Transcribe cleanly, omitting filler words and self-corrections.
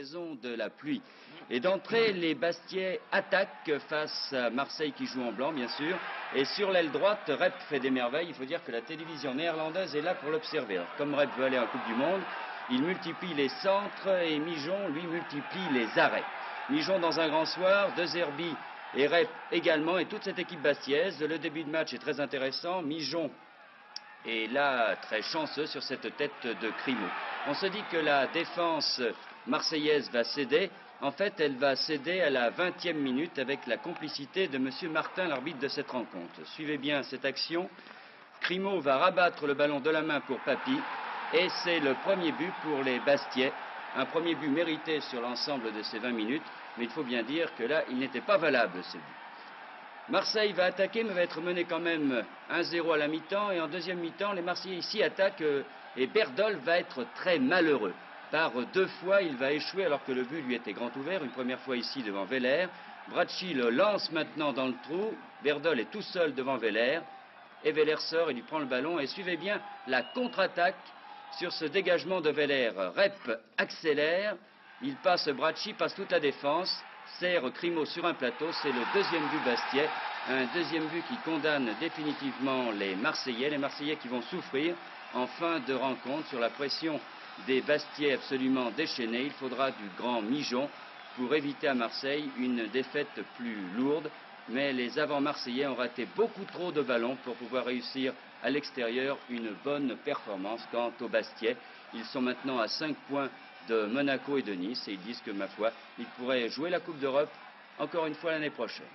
raison de la pluie. Et d'entrée, les Bastiais attaquent face à Marseille qui joue en blanc, bien sûr. Et sur l'aile droite, Rep fait des merveilles. Il faut dire que la télévision néerlandaise est là pour l'observer. Alors, comme Rep veut aller en Coupe du Monde, il multiplie les centres et Mijon, lui, multiplie les arrêts. Mijon dans un grand soir, De Zerbi et Rep également, et toute cette équipe bastiaise. Le début de match est très intéressant. Mijon est là très chanceux sur cette tête de Crimo. On se dit que la défense marseillaise va céder. En fait, elle va céder à la 20e minute avec la complicité de M. Martin, l'arbitre de cette rencontre. Suivez bien cette action. Crimo va rabattre le ballon de la main pour Papy. Et c'est le premier but pour les Bastiais. Un premier but mérité sur l'ensemble de ces 20 minutes. Mais il faut bien dire que là, il n'était pas valable ce but. Marseille va attaquer, mais va être mené quand même 1-0 à la mi-temps. Et en deuxième mi-temps, les Marseillais ici attaquent et Berdol va être très malheureux. Par 2 fois, il va échouer alors que le but lui était grand ouvert. Une première fois ici devant Veller. Bracci le lance maintenant dans le trou. Berdol est tout seul devant Veller. Et Veller sort et lui prend le ballon. Et suivez bien la contre-attaque sur ce dégagement de Veller. Rep accélère. Il passe Bracci, passe toute la défense. Serre Crimo sur un plateau, c'est le deuxième but Bastiais, un deuxième but qui condamne définitivement les Marseillais qui vont souffrir en fin de rencontre sur la pression des Bastiais absolument déchaînés. Il faudra du grand Mijon pour éviter à Marseille une défaite plus lourde, mais les avant-marseillais ont raté beaucoup trop de ballons pour pouvoir réussir à l'extérieur une bonne performance. Quant aux Bastiais, ils sont maintenant à 5 points de Monaco et de Nice, et ils disent que, ma foi, ils pourraient jouer la Coupe d'Europe encore une fois l'année prochaine.